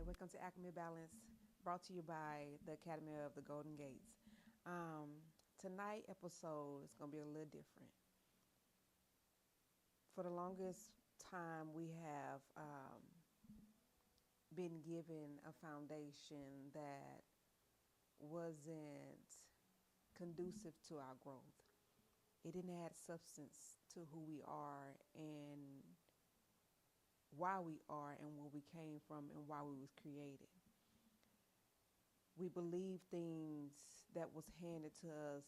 welcome to Alchemy Balance, brought to you by the Academy of the Golden Gates. Tonight episode is going to be a little different. For the longest time, we have been given a foundation that wasn't conducive to our growth. It didn't add substance to who we are and why we are and where we came from and why we was created. We believe things that was handed to us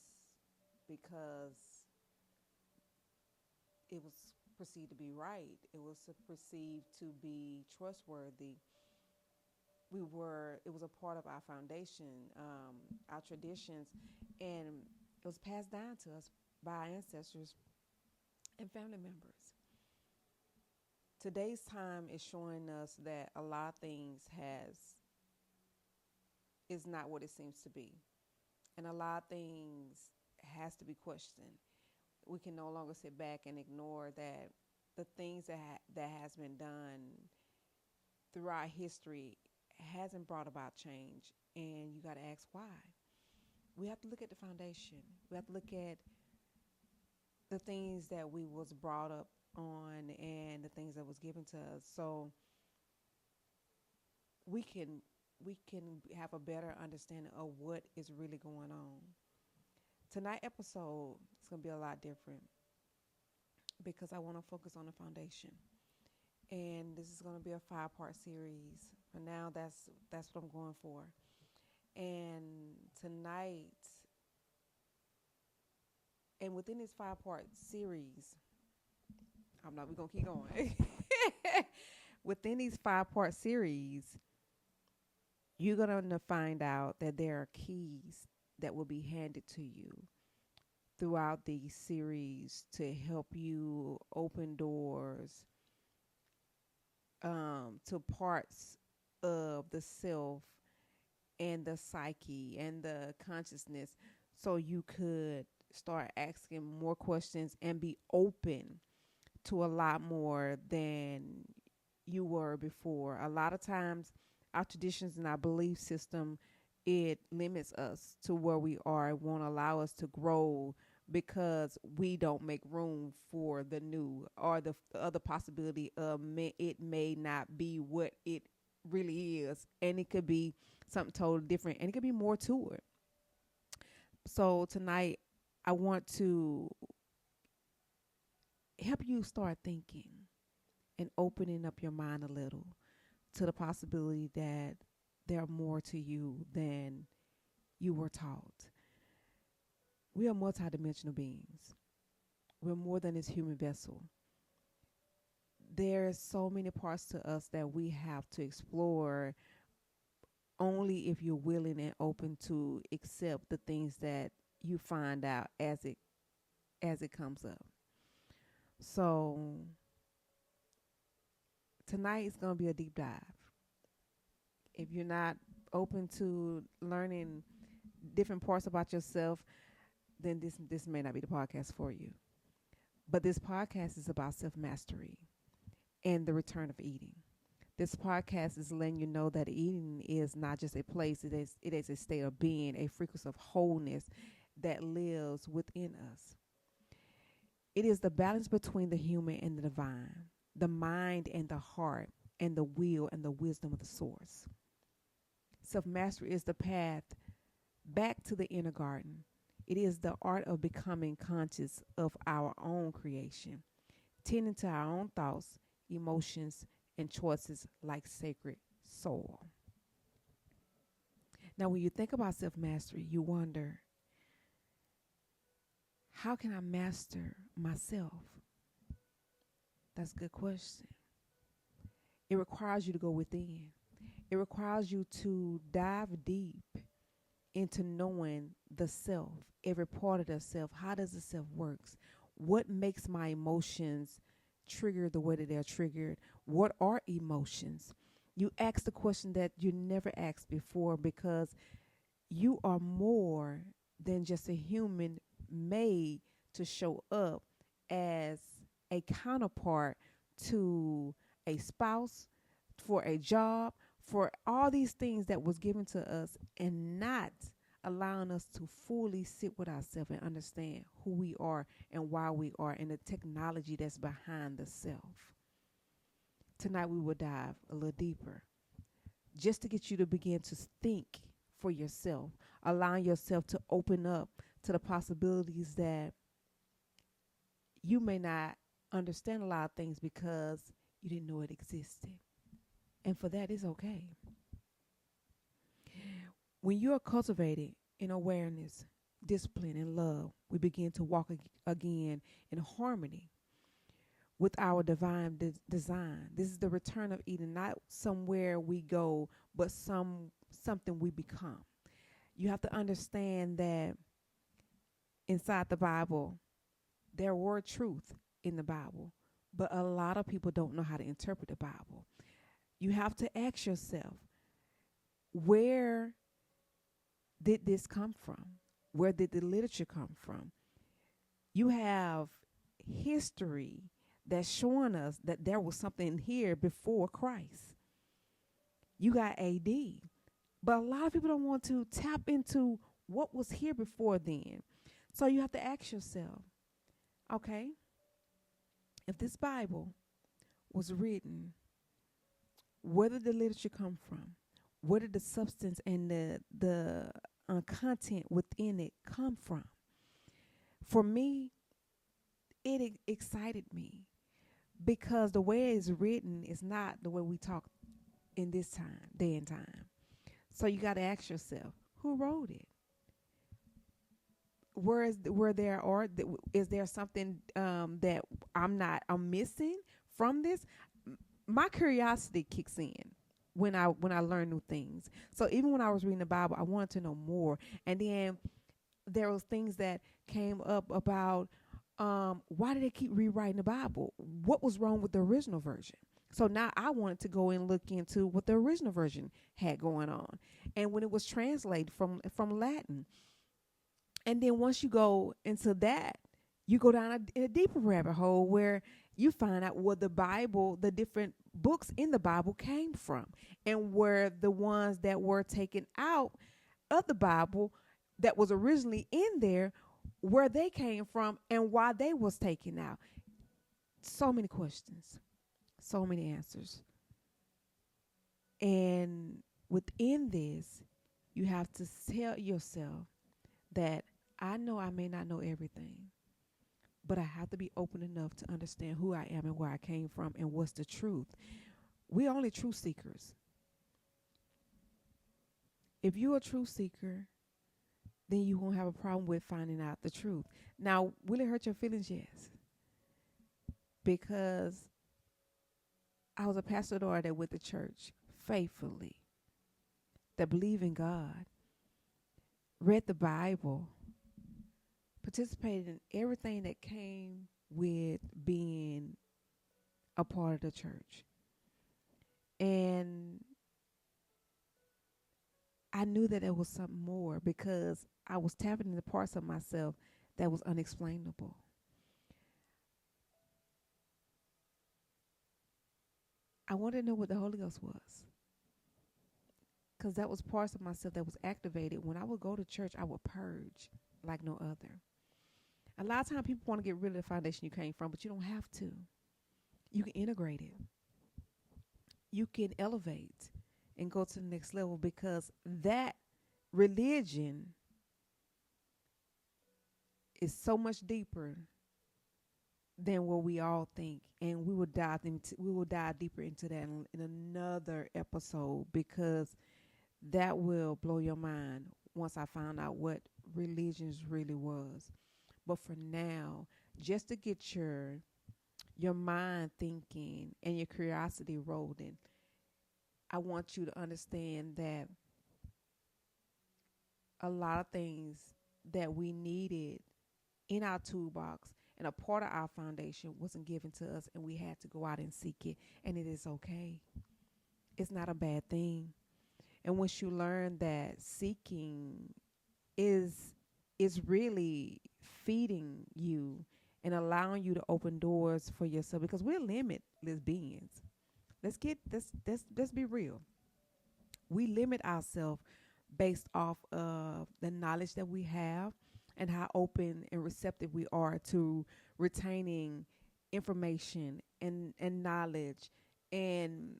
because it was perceived to be right. It was perceived to be trustworthy. It was a part of our foundation, our traditions, and it was passed down to us by our ancestors and family members. Today's time is showing us that a lot of things is not what it seems to be, and a lot of things has to be questioned. We can no longer sit back and ignore that the things that has been done throughout history hasn't brought about change, and you got to ask why. We have to look at the foundation. We have to look at the things that we was brought up on and the things that was given to us, so we can have a better understanding of what is really going on. Tonight episode is going to be a lot different because I want to focus on the foundation, and this is going to be a 5-part series. For now, that's what I'm going for. And tonight, and within this 5-part series, we're going to keep going. Within these 5-part series, you're going to find out that there are keys that will be handed to you throughout the series to help you open doors to parts of the self and the psyche and the consciousness, so you could start asking more questions and be open to a lot more than you were before. A lot of times our traditions and our belief system, it limits us to where we are. It won't allow us to grow because we don't make room for the new or the other possibility of it may not be what it really is, and it could be something totally different, and it could be more to it. So tonight I want to help you start thinking and opening up your mind a little to the possibility that there are more to you than you were taught. We are multidimensional beings. We're more than this human vessel. There's so many parts to us that we have to explore only if you're willing and open to accept the things that you find out as it comes up. So tonight is going to be a deep dive. If you're not open to learning different parts about yourself, then this may not be the podcast for you. But this podcast is about self-mastery and the return of eating. This podcast is letting you know that eating is not just a place, it is a state of being, a frequency of wholeness that lives within us. It is the balance between the human and the divine, the mind and the heart, and the will and the wisdom of the source. Self-mastery is the path back to the inner garden. It is the art of becoming conscious of our own creation, tending to our own thoughts, emotions, and choices like sacred soil. Now, when you think about self-mastery, you wonder, how can I master myself? That's a good question. It requires you to go within. It requires you to dive deep into knowing the self, every part of the self. How does the self works? What makes my emotions trigger the way that they're triggered? What are emotions? You ask the question that you never asked before, because you are more than just a human made to show up as a counterpart to a spouse, for a job, for all these things that was given to us and not allowing us to fully sit with ourselves and understand who we are and why we are and the technology that's behind the self. Tonight we will dive a little deeper just to get you to begin to think for yourself, allowing yourself to open up to the possibilities that you may not understand a lot of things because you didn't know it existed. And for that, it's okay. When you are cultivated in awareness, discipline, and love, we begin to walk again in harmony with our divine design. This is the return of Eden, not somewhere we go, but something we become. You have to understand that inside the Bible, there were truth in the Bible, but a lot of people don't know how to interpret the Bible. You have to ask yourself, where did this come from? Where did the literature come from? You have history that's showing us that there was something here before Christ. You got AD. But a lot of people don't want to tap into what was here before then. So you have to ask yourself, okay, if this Bible was written, where did the literature come from? Where did the substance and the content within it come from? For me, it excited me because the way it's written is not the way we talk in this time, day and time. So you got to ask yourself, who wrote it? Is there something that I'm missing from this? My curiosity kicks in when I learn new things. So even when I was reading the Bible, I wanted to know more. And then there was things that came up about why did they keep rewriting the Bible? What was wrong with the original version? So now I wanted to go and look into what the original version had going on. And when it was translated from Latin. And then once you go into that, you go down in a deeper rabbit hole where you find out where the Bible, the different books in the Bible came from, and where the ones that were taken out of the Bible that was originally in there, where they came from and why they was taken out. So many questions, so many answers. And within this, you have to tell yourself that I know I may not know everything, but I have to be open enough to understand who I am and where I came from and what's the truth. We're only truth seekers. If you're a truth seeker, then you won't have a problem with finding out the truth. Now, will it hurt your feelings? Yes. Because I was a pastor daughter that went to church faithfully, that believed in God, read the Bible, participated in everything that came with being a part of the church. And I knew that there was something more because I was tapping into parts of myself that was unexplainable. I wanted to know what the Holy Ghost was, because that was parts of myself that was activated. When I would go to church, I would purge like no other. A lot of times people want to get rid of the foundation you came from, but you don't have to. You can integrate it. You can elevate and go to the next level, because that religion is so much deeper than what we all think, and we will dive deeper into that in another episode, because that will blow your mind once I found out what religions really was. But for now, just to get your mind thinking and your curiosity rolling, I want you to understand that a lot of things that we needed in our toolbox and a part of our foundation wasn't given to us, and we had to go out and seek it, and it is okay. It's not a bad thing. And once you learn that seeking is really feeding you and allowing you to open doors for yourself, because we're limitless beings. Let's be real. We limit ourselves based off of the knowledge that we have and how open and receptive we are to retaining information and knowledge and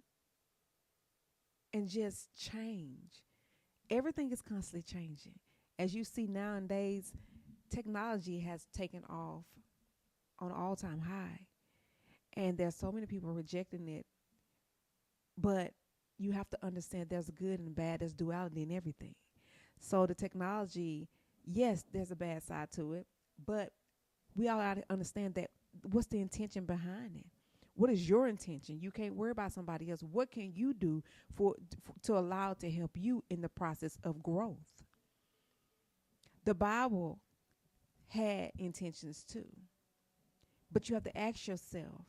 and just change. Everything is constantly changing. As you see nowadays, technology has taken off on an all-time high, and there's so many people rejecting it. But you have to understand there's good and bad. There's duality in everything. So the technology, yes, there's a bad side to it, but we all got to understand that what's the intention behind it? What is your intention? You can't worry about somebody else. What can you do for to allow it to help you in the process of growth? The Bible had intentions too, but you have to ask yourself,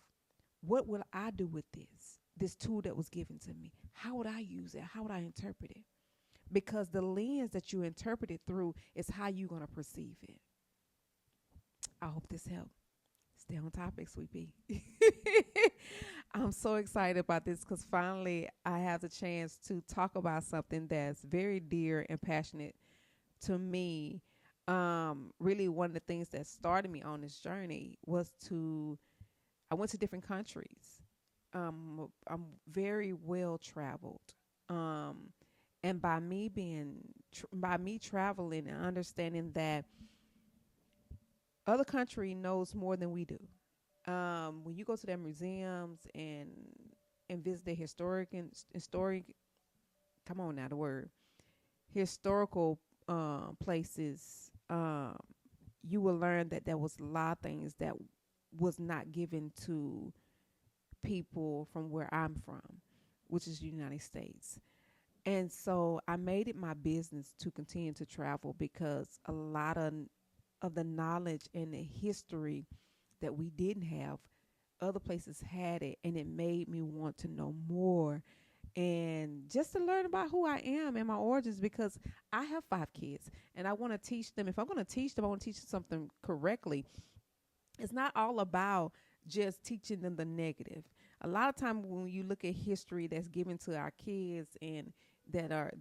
what will I do with this tool that was given to me? How would I use it? How would I interpret it? Because the lens that you interpret it through is how you're going to perceive it. I hope this helped. Stay on topic, sweet pea. I'm so excited about this because finally I have the chance to talk about something that's very dear and passionate to me. Really, one of the things that started me on this journey was I went to different countries. I'm very well traveled. And by me traveling and understanding that other country knows more than we do. When you go to their museums and visit the historic, come on now, the word historical places, you will learn that there was a lot of things that was not given to people from where I'm from, which is the United States. And so I made it my business to continue to travel because a lot of the knowledge and the history that we didn't have, other places had it, and it made me want to know more and just to learn about who I am and my origins because I have 5 kids and I want to teach them. If I'm going to teach them, I want to teach them something correctly. It's not all about just teaching them the negative. A lot of time when you look at history that's given to our kids and that are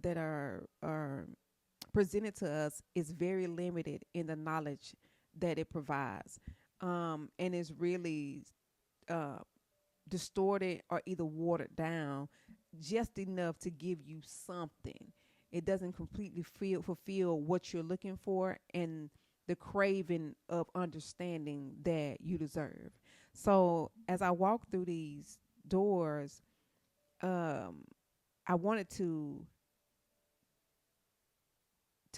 presented to us is very limited in the knowledge that it provides, and is really uh, distorted or either watered down just enough to give you something. It doesn't completely fulfill what you're looking for and the craving of understanding that you deserve. So as I walk through these doors, um, I wanted to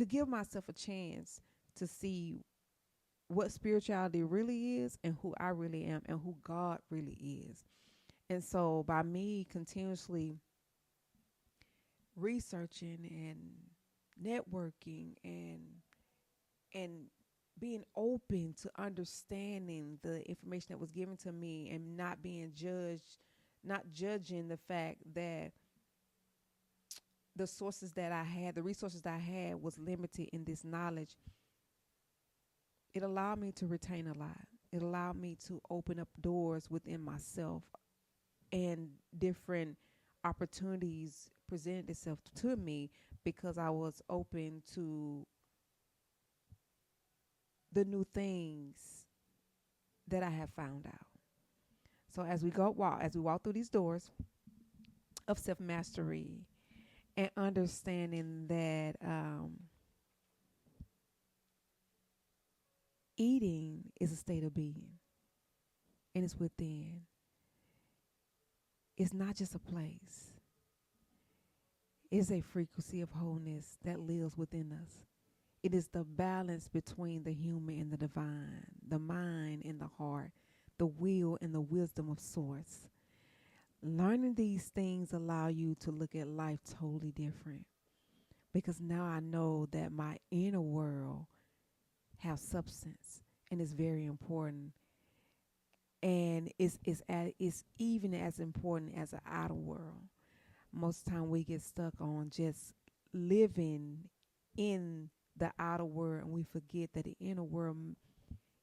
give myself a chance to see what spirituality really is and who I really am and who God really is. And so by me continuously researching and networking and being open to understanding the information that was given to me and not being judged, not judging the fact that the sources that I had, the resources that I had was limited in this knowledge, it allowed me to retain a lot. It allowed me to open up doors within myself and different opportunities presented itself to me because I was open to the new things that I have found out. So as we walk through these doors of self mastery and understanding that eating is a state of being and it's within. It's not just a place. It's a frequency of wholeness that lives within us. It is the balance between the human and the divine, the mind and the heart, the will and the wisdom of source. Learning these things allow you to look at life totally different because now I know that my inner world has substance and is very important, and it's even as important as the outer world. Most of the time we get stuck on just living in the outer world and we forget that the inner world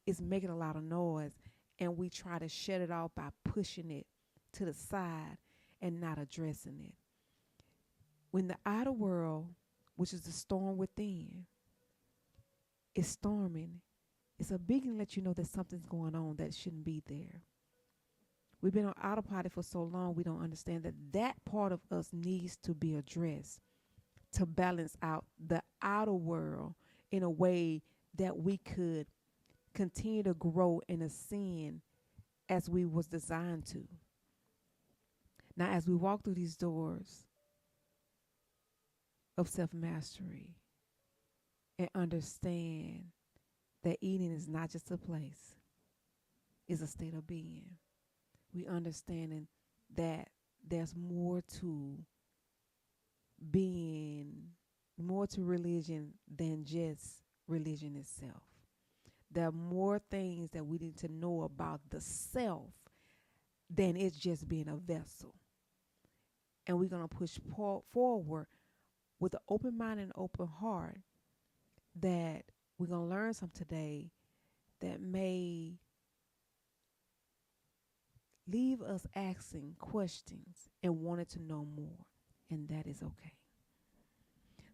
is making a lot of noise, and we try to shut it off by pushing it to the side and not addressing it. When the outer world, which is the storm within, is storming, it's a beacon to let you know that something's going on that shouldn't be there. We've been on autopilot for so long, we don't understand that that part of us needs to be addressed to balance out the outer world in a way that we could continue to grow and ascend as we was designed to. Now, as we walk through these doors of self-mastery and understand that eating is not just a place, it's a state of being. We understanding that there's more to being, more to religion than just religion itself. There are more things that we need to know about the self than it's just being a vessel. And we're going to push forward with an open mind and open heart that we're going to learn something today that may leave us asking questions and wanting to know more. And that is okay.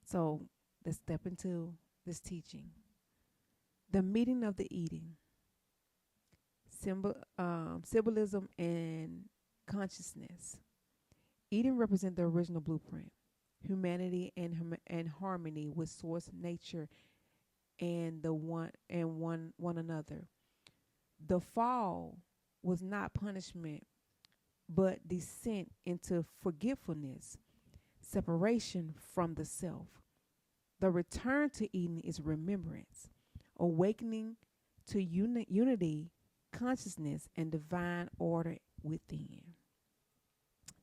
So let's step into this teaching. The meaning of the eating, symbolism and consciousness. Eating represents the original blueprint, humanity and harmony with source, nature, and one another. The fall was not punishment, but descent into forgetfulness, separation from the self. The return to Eden is remembrance, awakening to unity, consciousness, and divine order within.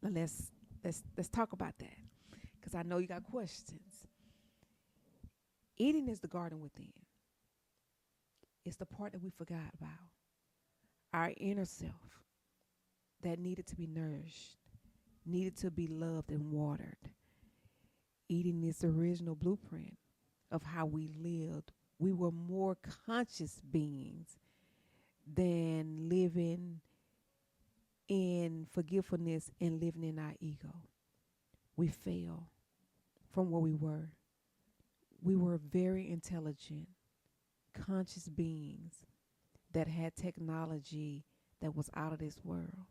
Now let's talk about that, because I know you got questions. Eden is the garden within. It's the part that we forgot about. Our inner self that needed to be nourished, needed to be loved and watered. Eden is the original blueprint of how we lived. We were more conscious beings than living in forgetfulness and living in our ego. We fell from where we were. We were very intelligent, conscious beings that had technology that was out of this world.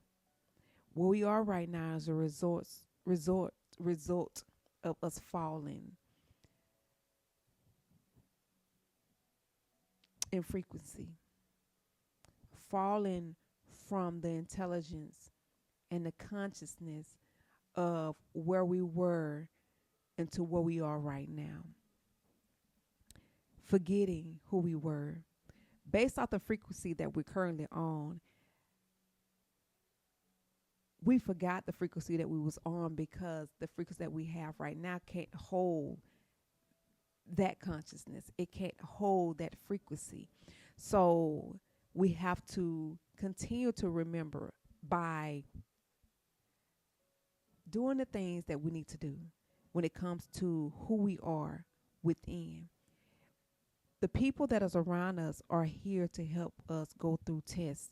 Where we are right now is a result of us falling in frequency, falling from the intelligence and the consciousness of where we were into where we are right now. Forgetting who we were. Based off the frequency that we're currently on, we forgot the frequency that we was on because the frequency that we have right now can't hold that consciousness. It can't hold that frequency. So we have to continue to remember by doing the things that we need to do when it comes to who we are within. The people that is around us are here to help us go through tests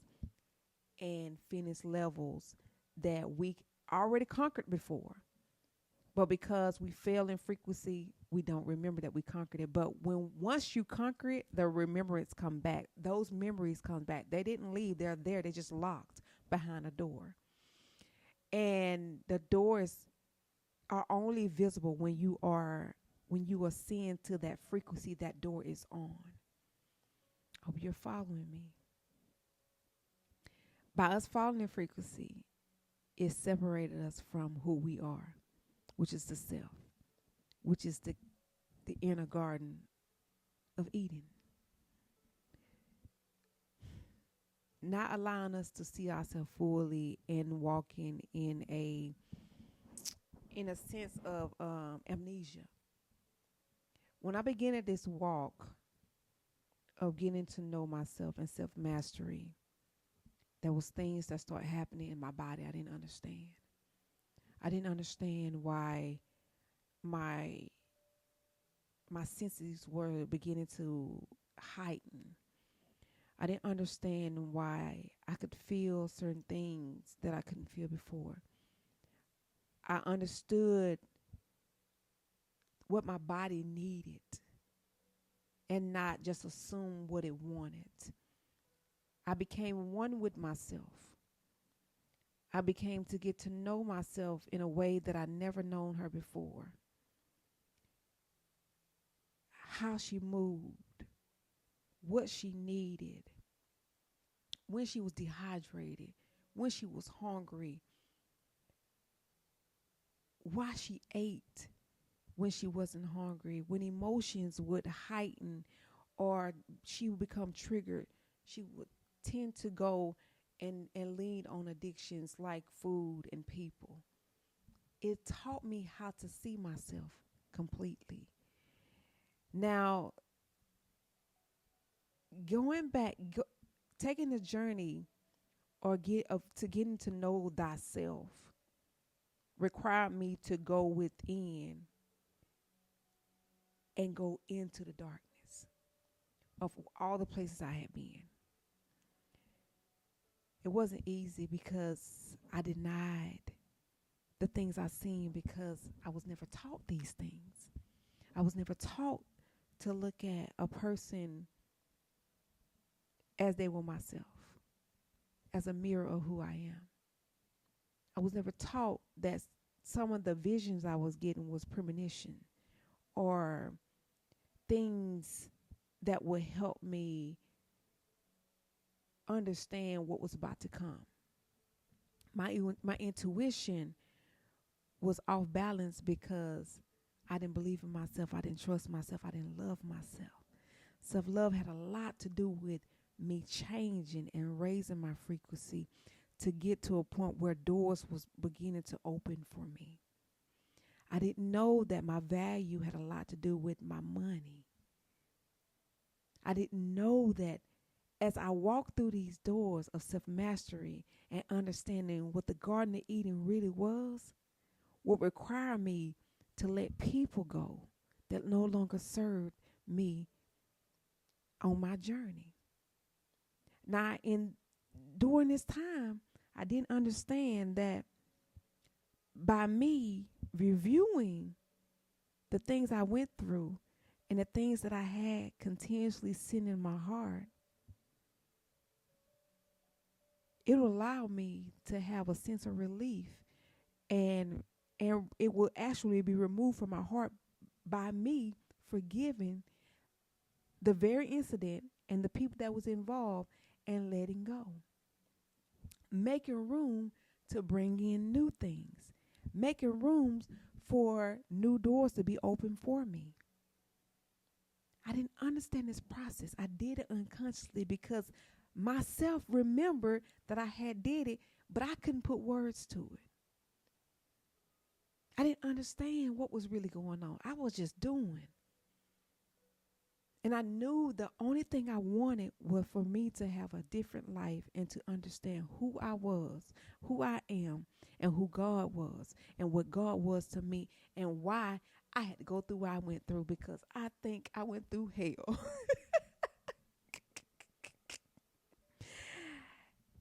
and finish levels that we already conquered before. But because we fail in frequency, we don't remember that we conquered it. But once you conquer it, the remembrance come back. Those memories come back. They didn't leave. They're there. They just locked behind a door. And the doors are only visible when you ascend to that frequency that door is on. Hope you're following me. By us falling in frequency, it separated us from who we are, which is the self, which is the inner garden of Eden. Not allowing us to see ourselves fully and walking in a sense of amnesia. When I began at this walk of getting to know myself and self-mastery, there was things that started happening in my body I didn't understand. I didn't understand why my senses were beginning to heighten. I didn't understand why I could feel certain things that I couldn't feel before. I understood what my body needed and not just assume what it wanted. I became one with myself. I became to get to know myself in a way that I never known her before. How she moved, what she needed, when she was dehydrated, when she was hungry, why she ate when she wasn't hungry, when emotions would heighten or she would become triggered, she would tend to go and lean on addictions like food and people. It taught me how to see myself completely. Now, going back, taking the journey or to getting to know thyself required me to go within and go into the darkness of all the places I had been. It wasn't easy because I denied the things I seen because I was never taught these things. I was never taught to look at a person as they were myself, as a mirror of who I am. I was never taught that some of the visions I was getting was premonition or things that would help me understand what was about to come. My intuition was off balance because I didn't believe in myself. I didn't trust myself. I didn't love myself. Self-love had a lot to do with me changing and raising my frequency to get to a point where doors was beginning to open for me. I didn't know that my value had a lot to do with my money. I didn't know that as I walked through these doors of self-mastery and understanding what the Garden of Eden really was, would require me to let people go that no longer served me on my journey. Now, during this time, I didn't understand that by me reviewing the things I went through and the things that I had continuously sitting in my heart, it will allow me to have a sense of relief and it will actually be removed from my heart by me forgiving the very incident and the people that was involved and letting go. Making room to bring in new things. Making rooms for new doors to be open for me. I didn't understand this process. I did it unconsciously because myself remembered that I had did it, but I couldn't put words to it. I didn't understand what was really going on. I was just doing. And I knew the only thing I wanted was for me to have a different life and to understand who I was, who I am, and who God was, and what God was to me, and why I had to go through what I went through, because I think I went through hell.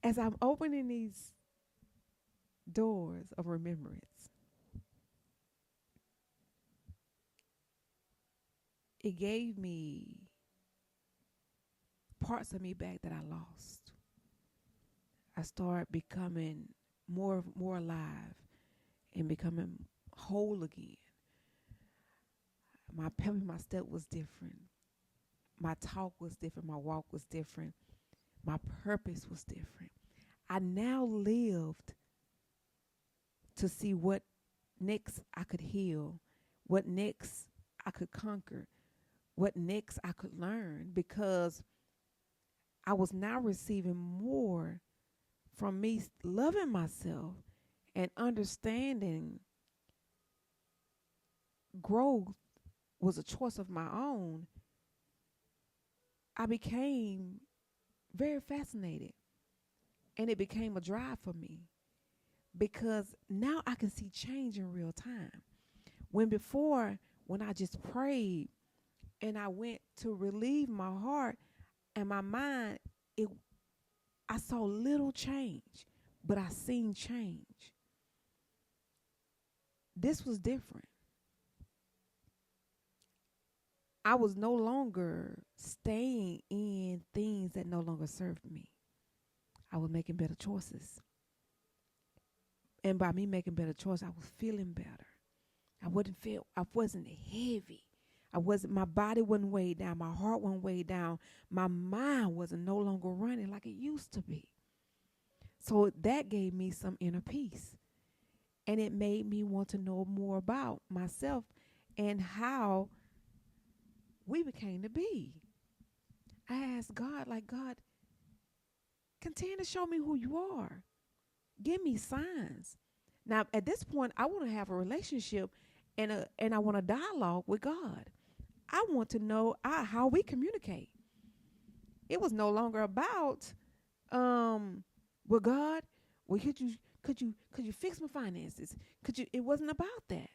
As I'm opening these doors of remembrance, it gave me parts of me back that I lost. I started becoming more alive and becoming whole again. My pep in my step was different. My talk was different. My walk was different. My purpose was different. I now lived to see what next I could heal, what next I could conquer, what next I could learn, because I was now receiving more from me loving myself and understanding growth was a choice of my own. I became very fascinated, and it became a drive for me because now I can see change in real time. When before, when I just prayed and I went to relieve my heart and my mind, I saw little change, but I seen change. This was different. I was no longer staying in things that no longer served me. I was making better choices. And by me making better choices, I was feeling better. I wasn't heavy. My body wasn't weighed down. My heart wasn't weighed down. My mind wasn't no longer running like it used to be. So that gave me some inner peace. And it made me want to know more about myself and how we became to be. I asked God, like, God, continue to show me who you are. Give me signs. Now, at this point, I want to have a relationship and I want a dialogue with God. I want to know how we communicate. It was no longer about, well, God, well, could you fix my finances? It wasn't about that.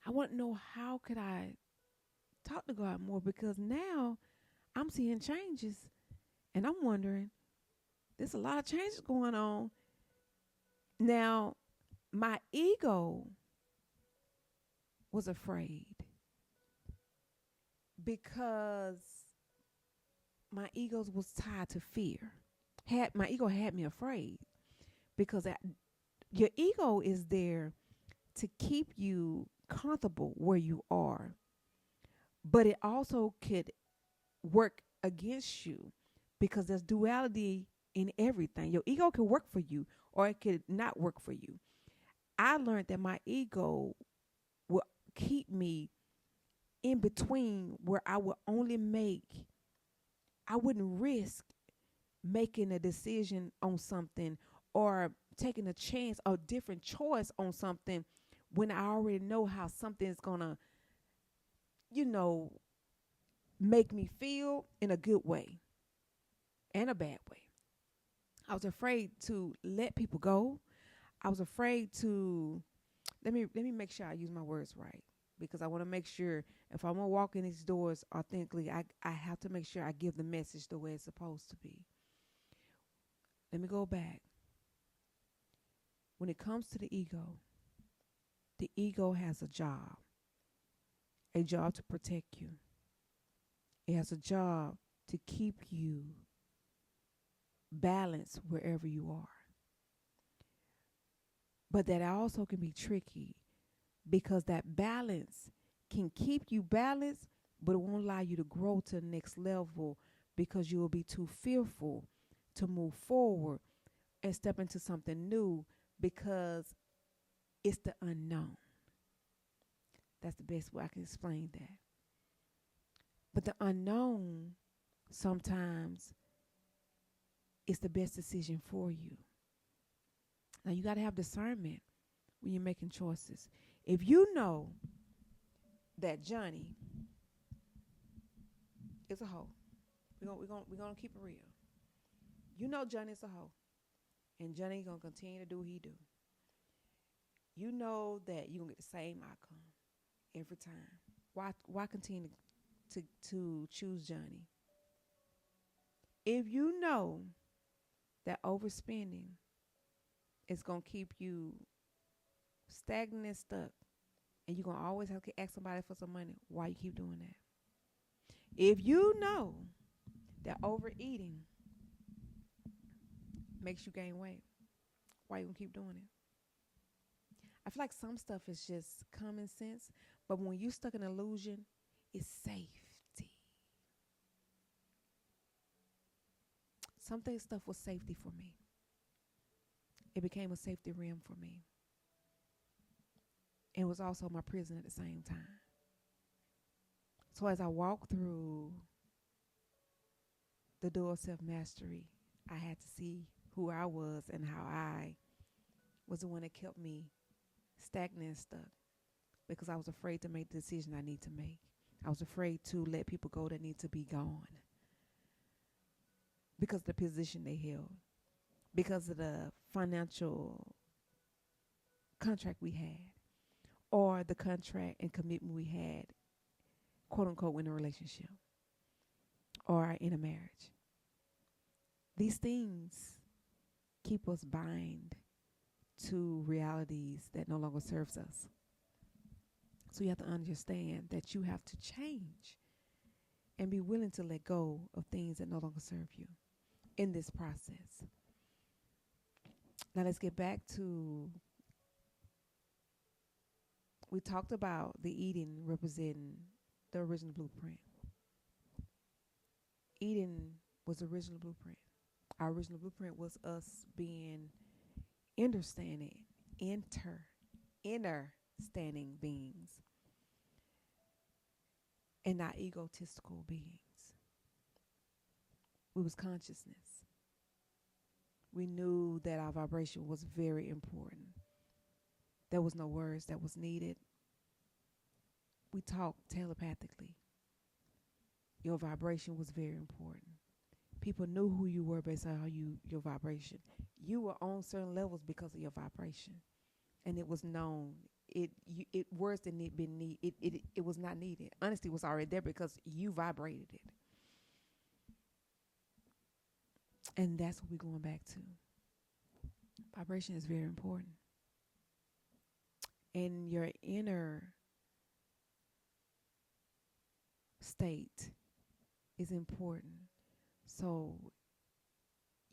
I want to know how could I talk to God more, because now I'm seeing changes and I'm wondering, there's a lot of changes going on. Now, my ego was afraid because my ego was tied to fear. My ego had me afraid because your ego is there to keep you comfortable where you are, but it also could work against you because there's duality in everything. Your ego can work for you or it could not work for you. I learned that my ego will keep me in between where I wouldn't risk making a decision on something or taking a chance or different choice on something when I already know how something's gonna, you know, make me feel in a good way and a bad way. I was afraid to let people go. I was afraid to let me make sure I use my words right, because I want to make sure if I'm gonna walk in these doors authentically, I have to make sure I give the message the way it's supposed to be. Let me go back. When it comes to the ego has a job to protect you. It has a job to keep you balanced wherever you are. But that also can be tricky because that balance can keep you balanced, but it won't allow you to grow to the next level because you will be too fearful to move forward and step into something new because it's the unknown. That's the best way I can explain that. But the unknown sometimes is the best decision for you. Now you got to have discernment when you're making choices. If you know that Johnny is a hoe, we're gonna keep it real. You know Johnny's a hoe, and Johnny gonna continue to do what he do. You know that you're gonna get the same outcome every time. Why continue to choose Johnny? If you know that overspending is gonna keep you stagnant and stuck, and you're gonna always have to ask somebody for some money, why you keep doing that? If you know that overeating makes you gain weight, why you gonna keep doing it? I feel like some stuff is just common sense, but when you're stuck in illusion, it's safety. Something stuff was safety for me. It became a safety rim for me. It was also my prison at the same time. So as I walked through the door of self-mastery, I had to see who I was and how I was the one that kept me stagnant and stuck because I was afraid to make the decision I need to make. I was afraid to let people go that need to be gone because of the position they held, because of the financial contract we had, or the contract and commitment we had, quote unquote, in a relationship or in a marriage. These things keep us bind to realities that no longer serves us. So you have to understand that you have to change and be willing to let go of things that no longer serve you in this process. Now let's get back to, we talked about the eating representing the original blueprint. Eating was the original blueprint. Our original blueprint was us being understanding, inner standing beings and not egotistical beings. We was consciousness. We knew that our vibration was very important. There was no words that was needed. We talked telepathically. Your vibration was very important. People knew who you were based on your vibration. You were on certain levels because of your vibration, and it was known. It words didn't need been need. It was not needed. Honesty was already there because you vibrated it, and that's what we're going back to. Vibration is very important, and your inner state is important. So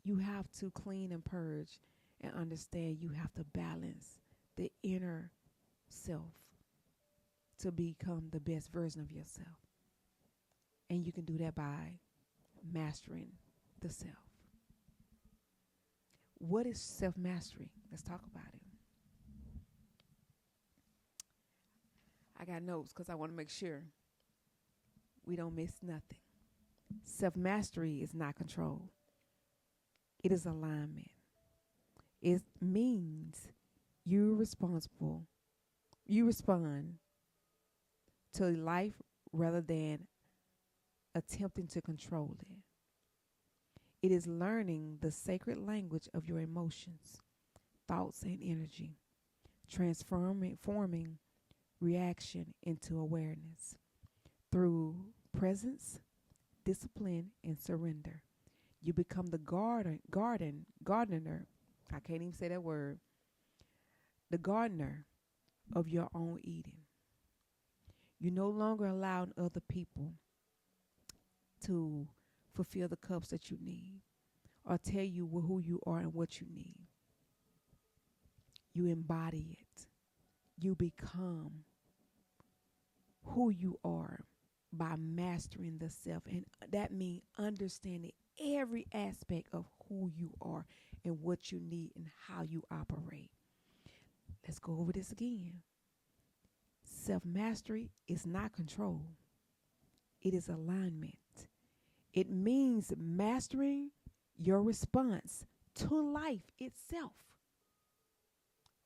you have to clean and purge and understand you have to balance the inner self to become the best version of yourself. And you can do that by mastering the self. What is self-mastery? Let's talk about it. I got notes because I want to make sure we don't miss nothing. Self-mastery is not control. It is alignment. It means you're responsible. You respond to life rather than attempting to control it. It is learning the sacred language of your emotions, thoughts, and energy, forming reaction into awareness through presence, discipline, and surrender. You become the gardener. I can't even say that word. The gardener of your own eating. You no longer allow other people to fulfill the cups that you need or tell you who you are and what you need. You embody it. You become who you are by mastering the self. And that means understanding every aspect of who you are and what you need and how you operate. Let's go over this again. Self-mastery is not control. It is alignment. It means mastering your response to life itself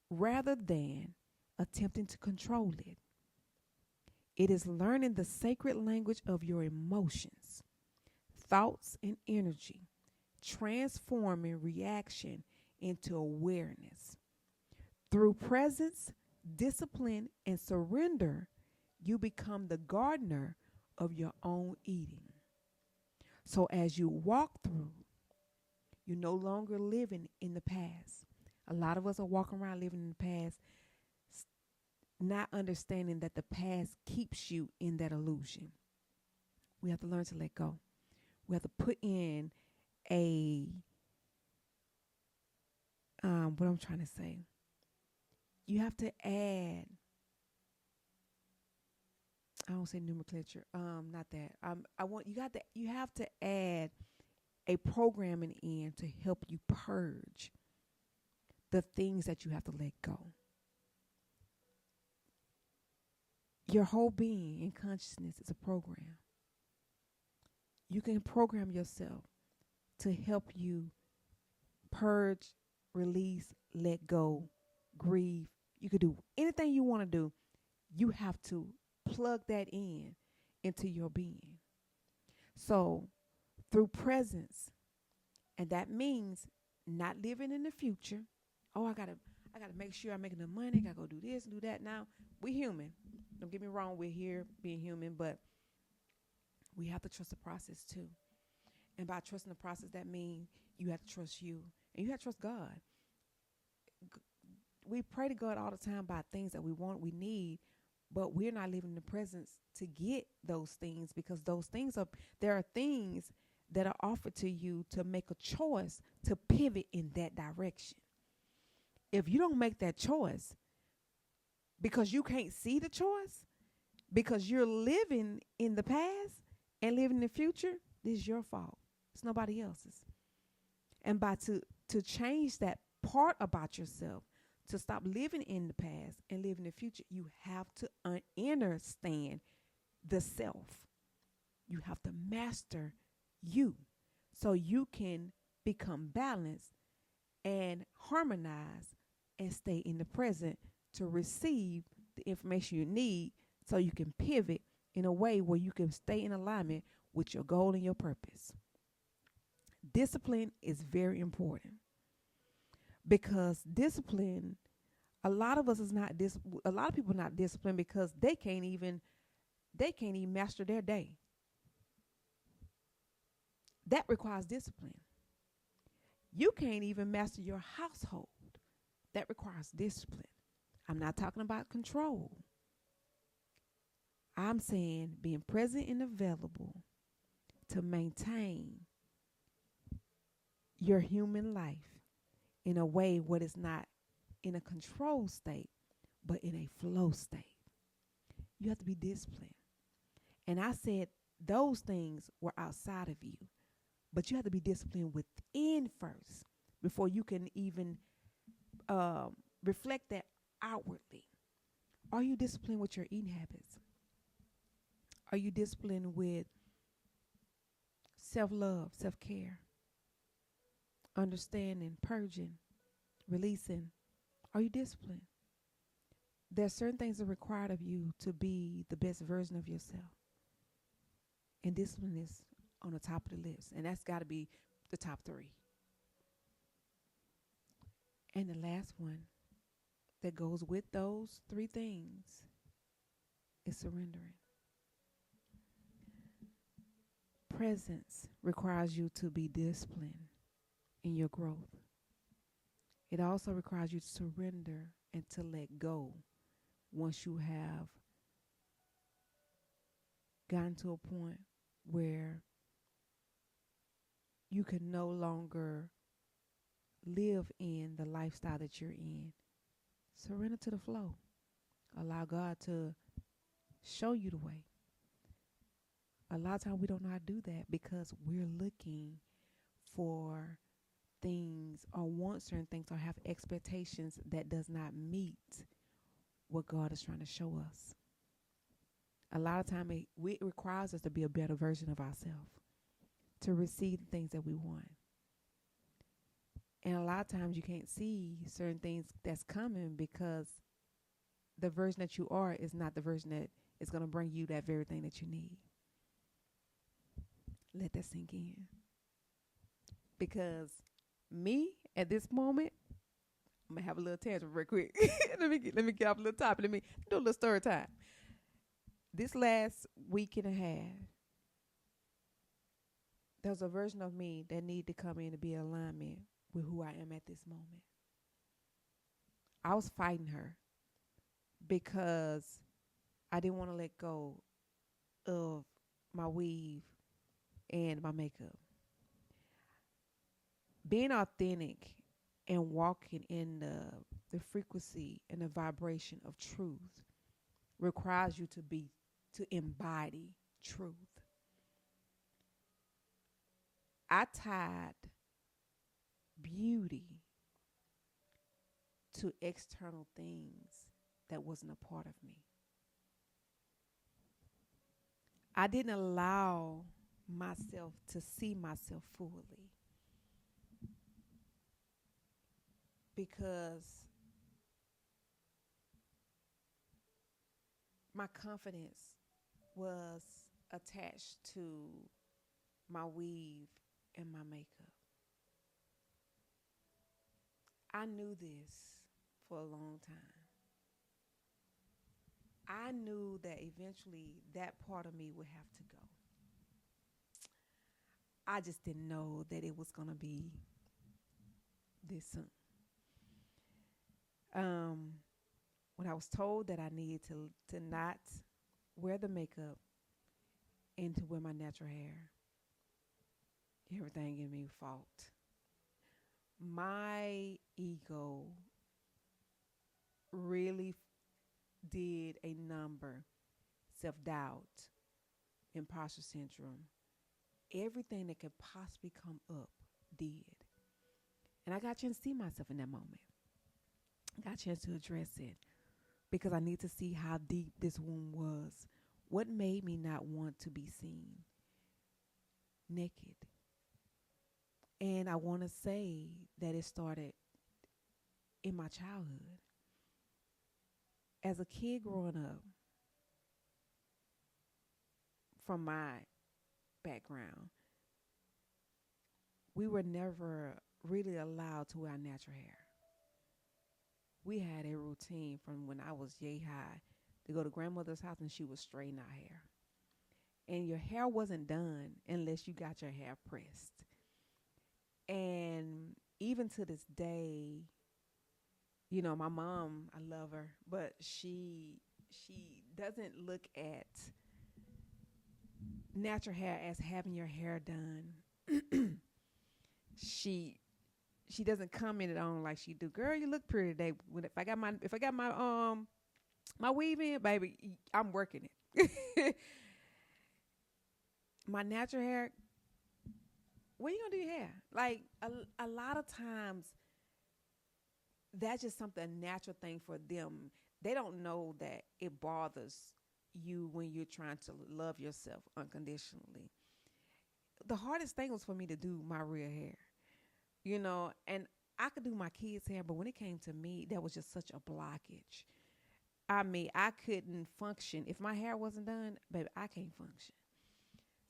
rather than attempting to control it. It is learning the sacred language of your emotions, thoughts, and energy, transforming reaction into awareness. Through presence, discipline, and surrender, you become the gardener of your own eating. So as you walk through, you're no longer living in the past. A lot of us are walking around living in the past, not understanding that the past keeps you in that illusion. We have to learn to let go. We have to put in what I'm trying to say. You have to add, I don't say nomenclature, not that. You have to add a programming in to help you purge the things that you have to let go. Your whole being and consciousness is a program. You can program yourself to help you purge, release, let go, grieve. You could do anything you want to do. You have to plug that into your being. So through presence, and that means not living in the future. Oh, I gotta make sure I'm making the money. I gotta go do this and do that. Now, we're human. Don't get me wrong, we're here being human, but we have to trust the process too. And by trusting the process, that means you have to trust you. And you have to trust God. We pray to God all the time about things that we want, we need, but we're not living in the presence to get those things, because those things are, there are things that are offered to you to make a choice to pivot in that direction. If you don't make that choice because you can't see the choice, because you're living in the past and living in the future, this is your fault. It's nobody else's. And by to change that part about yourself, to stop living in the past and live in the future, you have to understand the self. You have to master you so you can become balanced and harmonize and stay in the present to receive the information you need so you can pivot in a way where you can stay in alignment with your goal and your purpose. Discipline is very important, because discipline, a lot of us is not a lot of people are not disciplined because they can't even master their day. That requires discipline. You can't even master your household. That requires discipline. I'm not talking about control. I'm saying being present and available to maintain your human life in a way where it's not in a control state, but in a flow state. You have to be disciplined. And I said those things were outside of you, but you have to be disciplined within first before you can even reflect that outwardly. Are you disciplined with your eating habits? Are you disciplined with self-love, self-care, understanding, purging, releasing? Are you disciplined? There's certain things that are required of you to be the best version of yourself. And discipline is on the top of the list. And that's got to be the top three. And the last one that goes with those three things is surrendering. Presence requires you to be disciplined in your growth. It also requires you to surrender and to let go once you have gotten to a point where you can no longer live in the lifestyle that you're in. Surrender to the flow. Allow God to show you the way. A lot of times we don't know how to do that because we're looking for things or want certain things or have expectations that does not meet what God is trying to show us. A lot of time it requires us to be a better version of ourselves, to receive the things that we want. And a lot of times you can't see certain things that's coming because the version that you are is not the version that is going to bring you that very thing that you need. Let that sink in. Because me, at this moment, I'm going to have a little tangent real quick. let me get off a little topic. Let me do a little story time. This last week and a half, there was a version of me that needed to come in to be in alignment with who I am at this moment. I was fighting her because I didn't want to let go of my weave and my makeup. Being authentic and walking in the frequency and the vibration of truth requires you to embody truth. I tied beauty to external things that wasn't a part of me. I didn't allow myself to see myself fully because my confidence was attached to my weave and my makeup. I knew this for a long time. I knew that eventually that part of me would have to go. I just didn't know that it was going to be this soon. when I was told that I needed to not wear the makeup and to wear my natural hair, everything in me fought. My ego really did a number. Self doubt, imposter syndrome, everything that could possibly come up did. And I got a chance to see myself in that moment. I got a chance to address it because I need to see how deep this wound was. What made me not want to be seen naked? And I want to say that it started in my childhood. As a kid growing up, from my background, we were never really allowed to wear natural hair. We had a routine from when I was yay high to go to grandmother's house and she would straighten our hair. And your hair wasn't done unless you got your hair pressed. And even to this day, you know, my mom, I love her, but she doesn't look at natural hair as having your hair done. she she doesn't comment it on like she do. Girl, you look pretty today. If I got my weave in, baby, I'm working it. My natural hair, when you gonna do your hair? Like a lot of times that's just something, a natural thing for them. They don't know that it bothers you when you're trying to love yourself unconditionally. The hardest thing was for me to do my real hair, you know, and I could do my kids' hair, but when it came to me, that was just such a blockage. I mean, I couldn't function. If my hair wasn't done, baby, I can't function.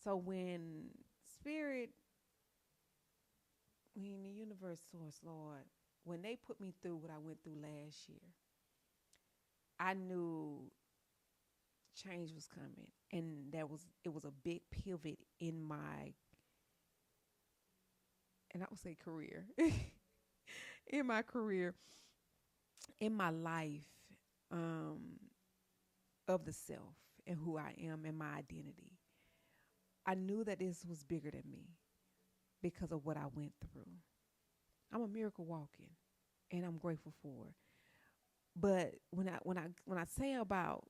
So when spirit, when the universe, source, Lord, when they put me through what I went through last year, I knew change was coming. And it was a big pivot in my, and I would say career, in my career, in my life, um, of the self and who I am and my identity. I knew that this was bigger than me because of what I went through. I'm a miracle walking, and I'm grateful for it. But when I say about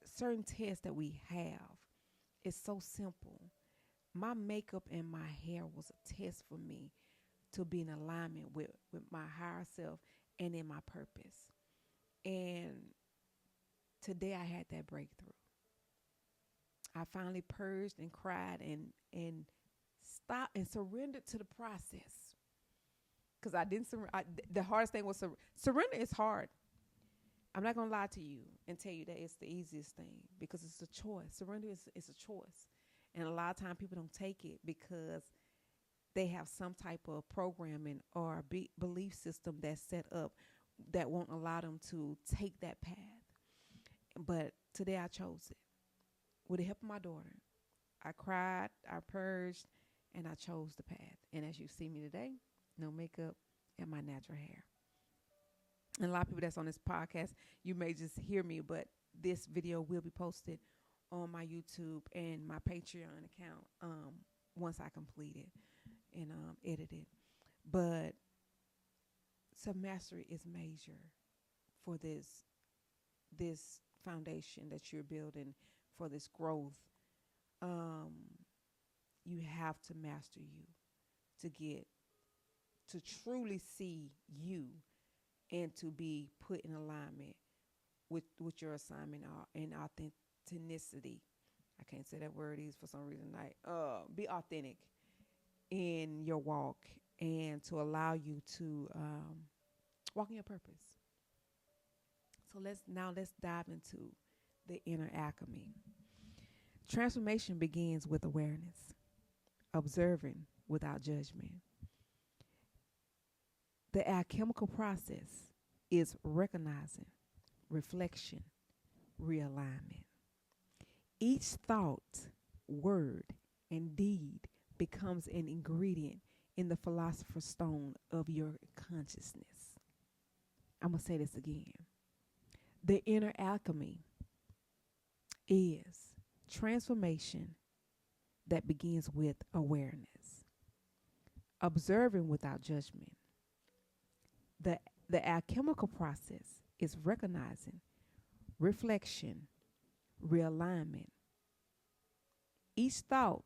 certain tests that we have, it's so simple. My makeup and my hair was a test for me to be in alignment with my higher self and in my purpose. And today I had that breakthrough. I finally purged and cried and stopped and surrendered to the process. Because I didn't surrender. The hardest thing was surrender is hard. I'm not going to lie to you and tell you that it's the easiest thing because it's a choice. Surrender is a choice. And a lot of times people don't take it because they have some type of programming or belief system that's set up that won't allow them to take that path. But today I chose it. With the help of my daughter, I cried, I purged, and I chose the path. And as you see me today, no makeup and my natural hair. And a lot of people that's on this podcast, you may just hear me, but this video will be posted on my YouTube and my Patreon account once I complete it and edit it. But self-mastery is major for this foundation that you're building, for this growth. Um, you have to master you to get to truly see you and to be put in alignment with your assignment and authenticity. I can't say that word is for some reason. Like, be authentic in your walk and to allow you to walk in your purpose. So let's dive into the inner alchemy. Transformation begins with awareness, observing without judgment. The alchemical process is recognizing, reflection, realignment. Each thought, word, and deed becomes an ingredient in the philosopher's stone of your consciousness. I'm going to say this again. The inner alchemy is transformation that begins with awareness, observing without judgment. The, the alchemical process is recognizing, reflection, realignment. Each thought,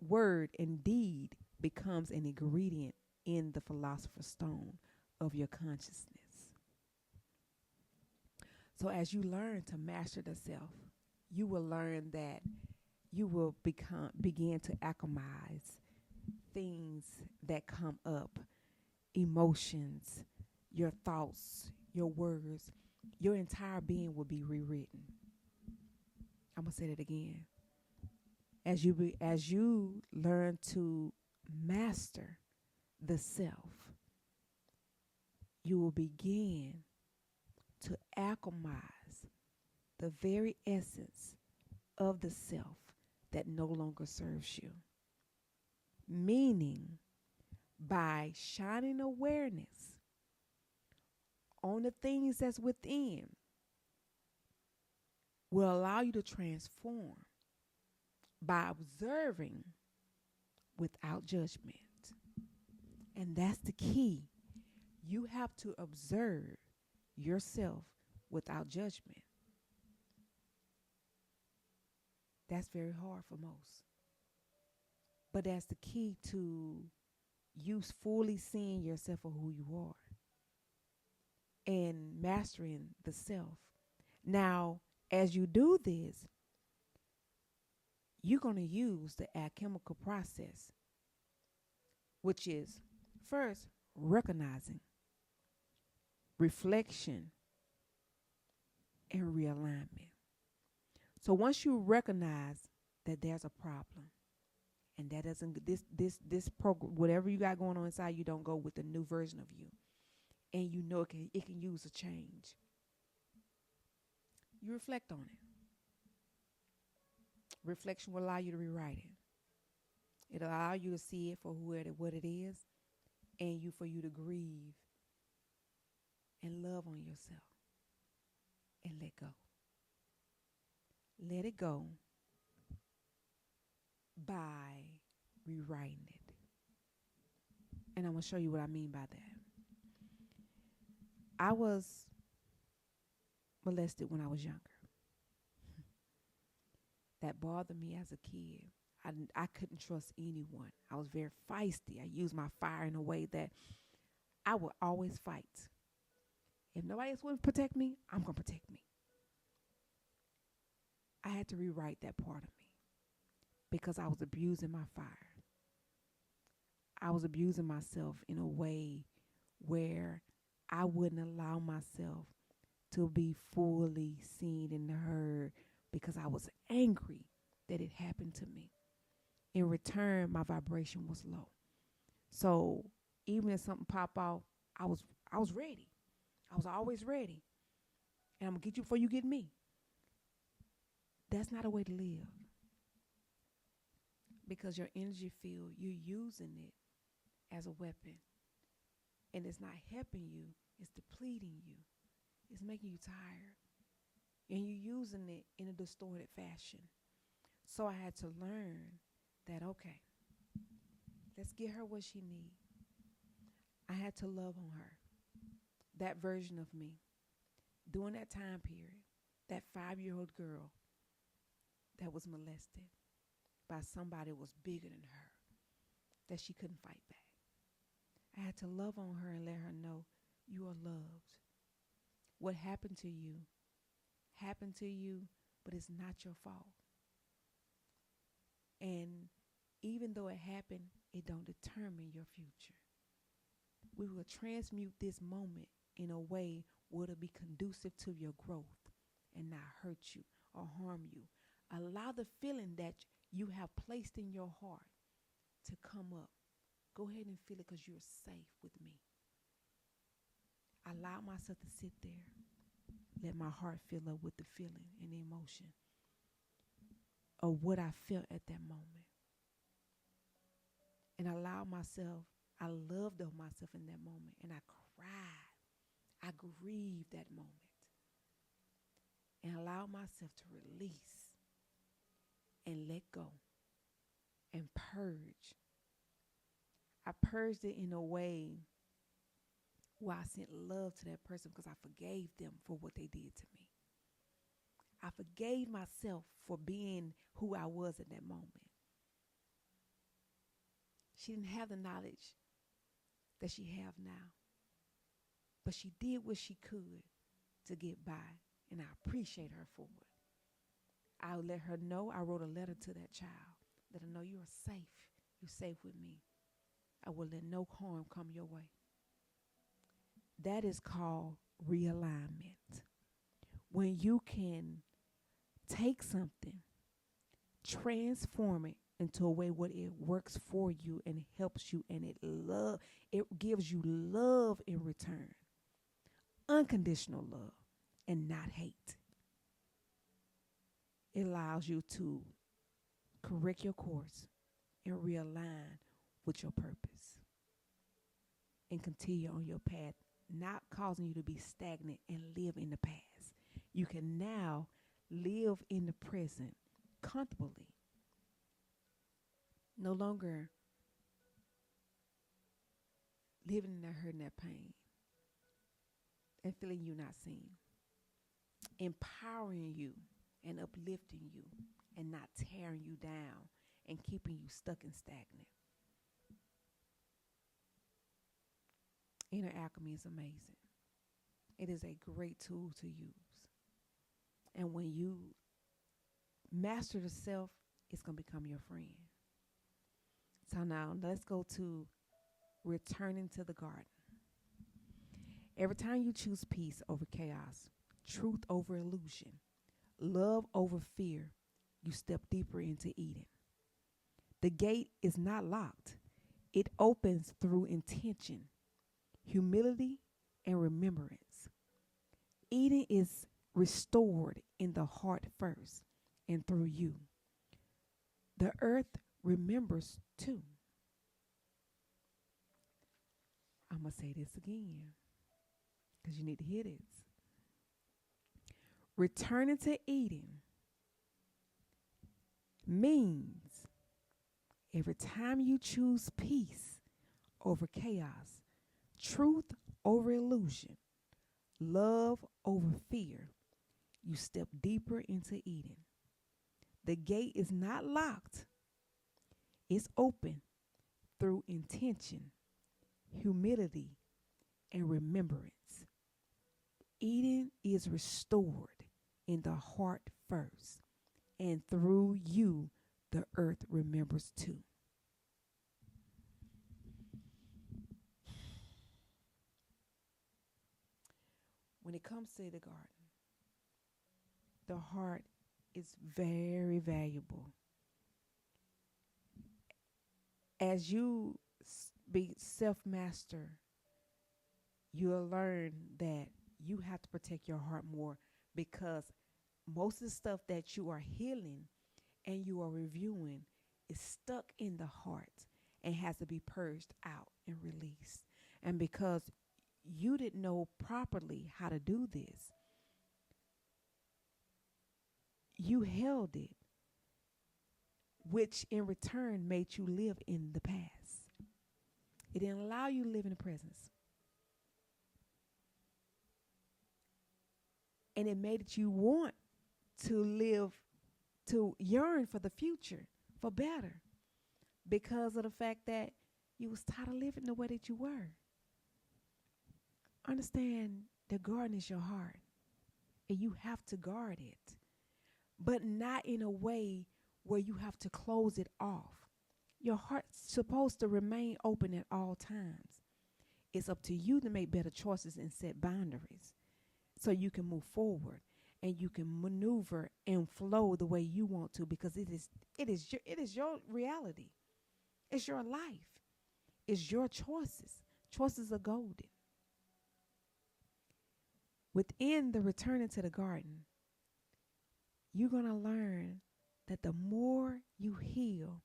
word, and deed becomes an ingredient in the philosopher's stone of your consciousness. So as you learn to master the self, you will learn that you will begin to alchemize things that come up, emotions, your thoughts, your words, your entire being will be rewritten. I'm gonna say that again. As you learn to master the self, you will begin to alchemize the very essence of the self that no longer serves you. Meaning, by shining awareness on the things that's within, will allow you to transform by observing without judgment. And that's the key. You have to observe yourself without judgment. That's very hard for most. But that's the key to you fully seeing yourself for who you are and mastering the self. Now, as you do this, you're going to use the alchemical process, which is first recognizing, reflection, and realignment. So once you recognize that there's a problem, and that doesn't this program, whatever you got going on inside, you don't go with the new version of you, and you know it can use a change. You reflect on it. Reflection will allow you to rewrite it. It'll allow you to see it for what it is, and for you to grieve and love on yourself and let go. Let it go by rewriting it. And I'm going to show you what I mean by that. I was molested when I was younger. That bothered me as a kid. I couldn't trust anyone. I was very feisty. I used my fire in a way that I would always fight. If nobody else would protect me, I'm going to protect me. I had to rewrite that part of me because I was abusing my fire. I was abusing myself in a way where I wouldn't allow myself to be fully seen and heard because I was angry that it happened to me. In return, my vibration was low. So even if something popped off, I was ready. I was always ready. And I'm going to get you before you get me. That's not a way to live. Because your energy field, you're using it as a weapon. And it's not helping you. It's depleting you. It's making you tired. And you're using it in a distorted fashion. So I had to learn that, okay, let's get her what she needs. I had to love on her. That version of me. During that time period, that 5-year-old girl that was molested by somebody that was bigger than her, that she couldn't fight back. I had to love on her and let her know you are loved. What happened to you, but it's not your fault. And even though it happened, it don't determine your future. We will transmute this moment in a way where it'll be conducive to your growth and not hurt you or harm you. Allow the feeling that you have placed in your heart to come up. Go ahead and feel it because you're safe with me. Allow myself to sit there. Let my heart fill up with the feeling and the emotion of what I felt at that moment. And allow myself, I loved on myself in that moment. And I cried. I grieved that moment. and allow myself to release and let go and purge. I purged it in a way where I sent love to that person because I forgave them for what they did to me. I forgave myself for being who I was at that moment. She didn't have the knowledge that she have now, but she did what she could to get by, and I appreciate her for it. I let her know. I wrote a letter to that child. Let her know you are safe. You're safe with me. I will let no harm come your way. That is called realignment. When you can take something, transform it into a way where it works for you and helps you, and it gives you love in return. Unconditional love and not hate. It allows you to correct your course and realign with your purpose and continue on your path, not causing you to be stagnant and live in the past. You can now live in the present comfortably. No longer living in that hurt and that pain and feeling you not seen. Empowering you and uplifting you and not tearing you down and keeping you stuck and stagnant. Inner alchemy is amazing. It is a great tool to use. And when you master the self, it's going to become your friend. So now let's go to returning to the garden. Every time you choose peace over chaos, truth over illusion, love over fear, you step deeper into Eden. The gate is not locked. It opens through intention, humility, and remembrance. Eden is restored in the heart first and through you. The earth remembers too. I'm going to say this again because you need to hear this. Returning to Eden means every time you choose peace over chaos, truth over illusion, love over fear, you step deeper into Eden. The gate is not locked. It's open through intention, humility, and remembrance. Eden is restored in the heart first, and through you, the earth remembers too. When it comes to the garden, the heart is very valuable. As you be self-master, you'll learn that you have to protect your heart more, because most of the stuff that you are healing and you are reviewing is stuck in the heart and has to be purged out and released. And because you didn't know properly how to do this, you held it, which in return made you live in the past. It didn't allow you to live in the presence. And it made it you want to live, to yearn for the future, for better, because of the fact that you was tired of living the way that you were. Understand, the garden is your heart, and you have to guard it, but not in a way where you have to close it off. Your heart's supposed to remain open at all times. It's up to you to make better choices and set boundaries so you can move forward and you can maneuver and flow the way you want to, because it is your reality. It's your life. It's your choices. Choices are golden. Within the returning to the garden, you're going to learn that the more you heal,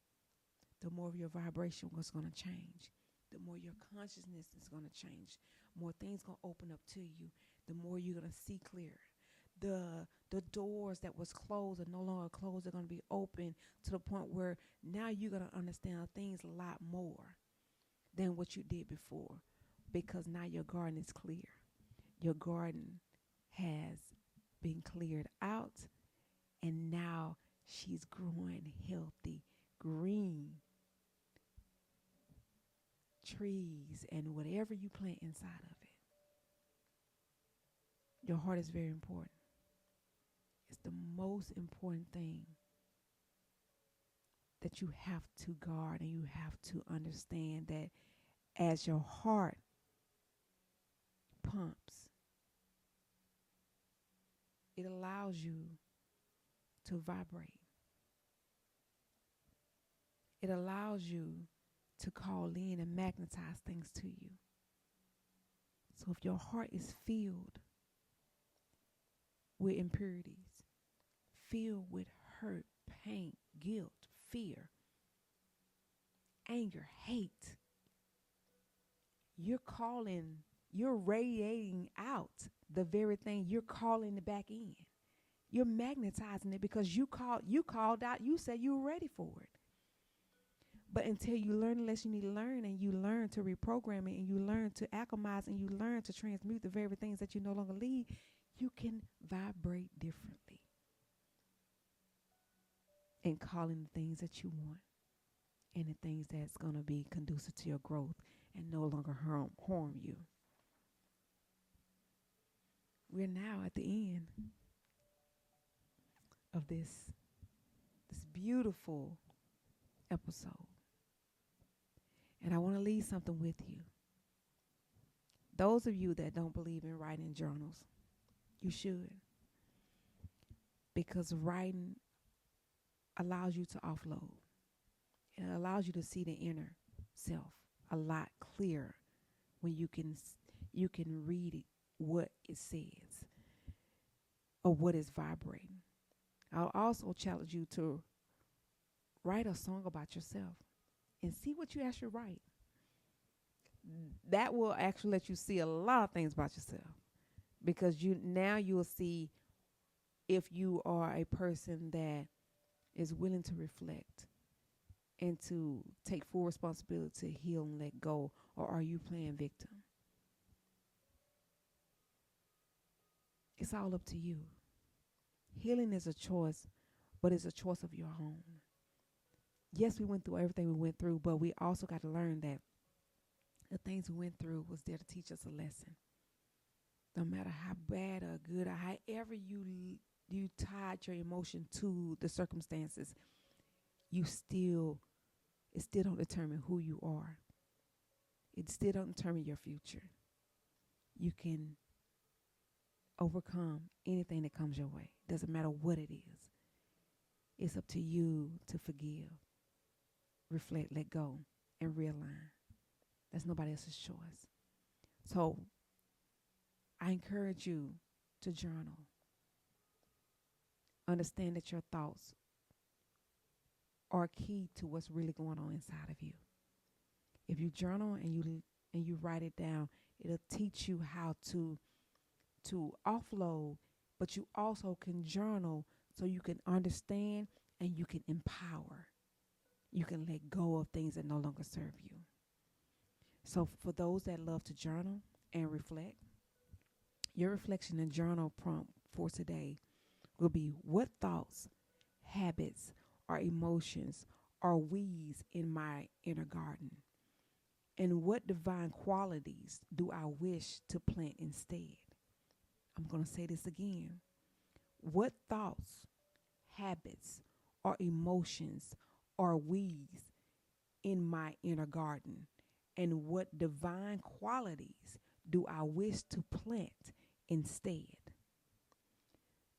the more your vibration was going to change. The more your consciousness is going to change. More things going to open up to you. The more you're going to see clearer. The doors that was closed are no longer closed. They're going to be open to the point where now you're going to understand things a lot more than what you did before, because now your garden is clear. Your garden has been cleared out, and now she's growing healthy, green trees and whatever you plant inside of it. Your heart is very important. It's the most important thing that you have to guard, and you have to understand that as your heart pumps, it allows you to vibrate. It allows you to call in and magnetize things to you. So if your heart is filled with impurities, filled with hurt, pain, guilt, fear, anger, hate, you're radiating out the very thing you're calling it back in. You're magnetizing it because you called out, you said you were ready for it. But until you learn the lesson you need to learn, and you learn to reprogram it, and you learn to alchemize, and you learn to transmute the very things that you no longer need, you can vibrate differently and call in the things that you want and the things that's going to be conducive to your growth and no longer harm you. We're now at the end of this beautiful episode. And I want to leave something with you. Those of you that don't believe in writing journals, you should. Because writing allows you to offload. It allows you to see the inner self a lot clearer when you can read it, what it says or what is vibrating. I'll also challenge you to write a song about yourself and see what you actually write. That will actually let you see a lot of things about yourself, because you'll see if you are a person that is willing to reflect and to take full responsibility to heal and let go, or are you playing victim? It's all up to you. Healing is a choice, but it's a choice of your own. Yes, we went through everything we went through, but we also got to learn that the things we went through was there to teach us a lesson. No matter how bad or good or however you tied your emotion to the circumstances, it still don't determine who you are. It still don't determine your future. You can overcome anything that comes your way. Doesn't matter what it is. It's up to you to forgive, reflect, let go, and realign. That's nobody else's choice. So I encourage you to journal. Understand that your thoughts are key to what's really going on inside of you. If you journal and you write it down, it'll teach you how to offload, but you also can journal so you can understand and you can empower. You can let go of things that no longer serve you. So for those that love to journal and reflect, your reflection and journal prompt for today will be: what thoughts, habits, or emotions are weeds in my inner garden? And what divine qualities do I wish to plant instead? I'm going to say this again. What thoughts, habits, or emotions are weeds in my inner garden? And what divine qualities do I wish to plant instead?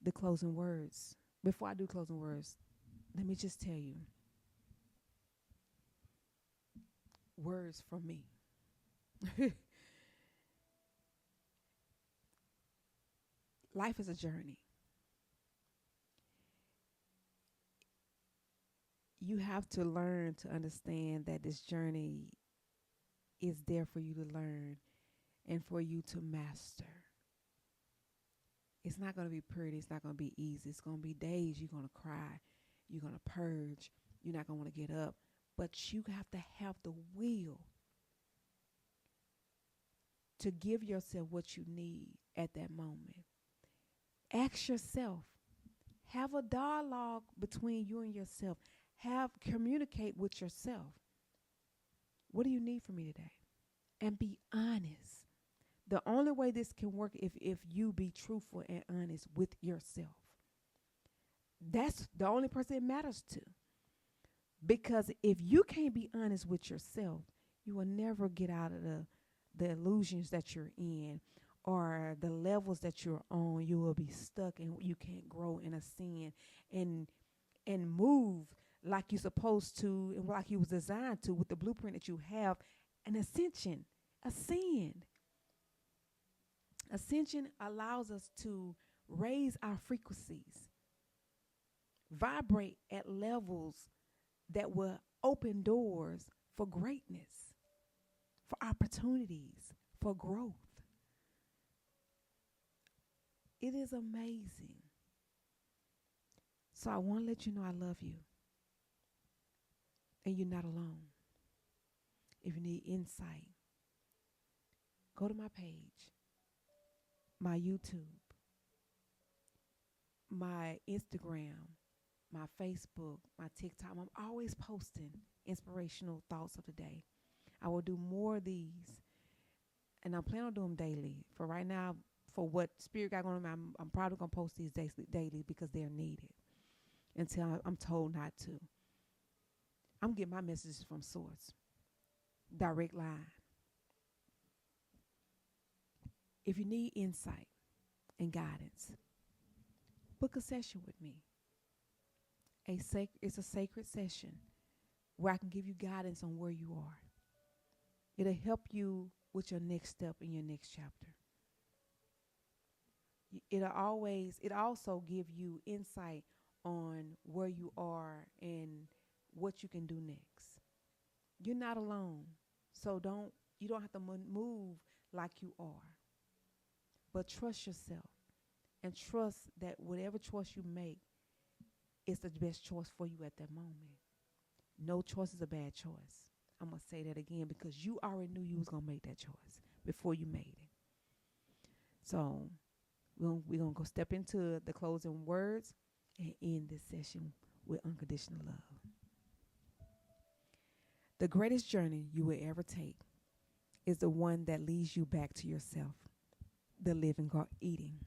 The closing words. Before I do closing words, let me just tell you words from me. Life is a journey. You have to learn to understand that this journey is there for you to learn and for you to master. It's not going to be pretty. It's not going to be easy. It's going to be days you're going to cry. You're going to purge. You're not going to want to get up. But you have to have the will to give yourself what you need at that moment. Ask yourself. Have a dialogue between you and yourself. Communicate with yourself. What do you need from me today? And be honest. The only way this can work if you be truthful and honest with yourself. That's the only person it matters to. Because if you can't be honest with yourself, you will never get out of the illusions that you're in or the levels that you're on. You will be stuck and you can't grow in a sin and move like you're supposed to and like you was designed to with the blueprint that you have. An ascension, ascend. Ascension allows us to raise our frequencies, vibrate at levels that will open doors for greatness, for opportunities, for growth. It is amazing. So I want to let you know I love you. And you're not alone. If you need insight, go to my page, my YouTube, my Instagram, my Facebook, my TikTok. I'm always posting inspirational thoughts of the day. I will do more of these, and I'm planning on doing them daily. For right now, for what Spirit got going on, I'm probably going to post these daily because they're needed until I'm told not to. I'm getting my messages from source, direct line. If you need insight and guidance, book a session with me. It's a sacred session where I can give you guidance on where you are. It'll help you with your next step in your next chapter. It also give you insight on where you are and what you can do next. You're not alone, so you don't have to move like you are. But trust yourself and trust that whatever choice you make is the best choice for you at that moment. No choice is a bad choice. I'm going to say that again because you already knew you was going to make that choice before you made it. So we're going to go step into the closing words and end this session with unconditional love. The greatest journey you will ever take is the one that leads you back to yourself, the living God eating.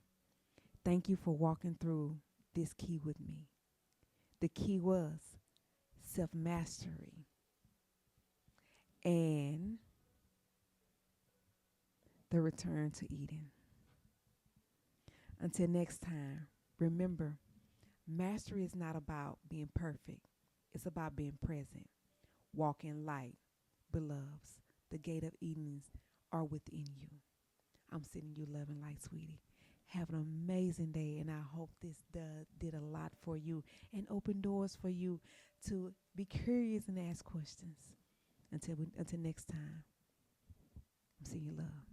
Thank you for walking through this key with me. The key was self-mastery and the return to Eden. Until next time, remember, mastery is not about being perfect. It's about being present. Walk in light, beloveds. The gate of Edens are within you. I'm sending you love and light, sweetie. Have an amazing day, and I hope this did a lot for you and open doors for you to be curious and ask questions. Until next time, I'm sending you love.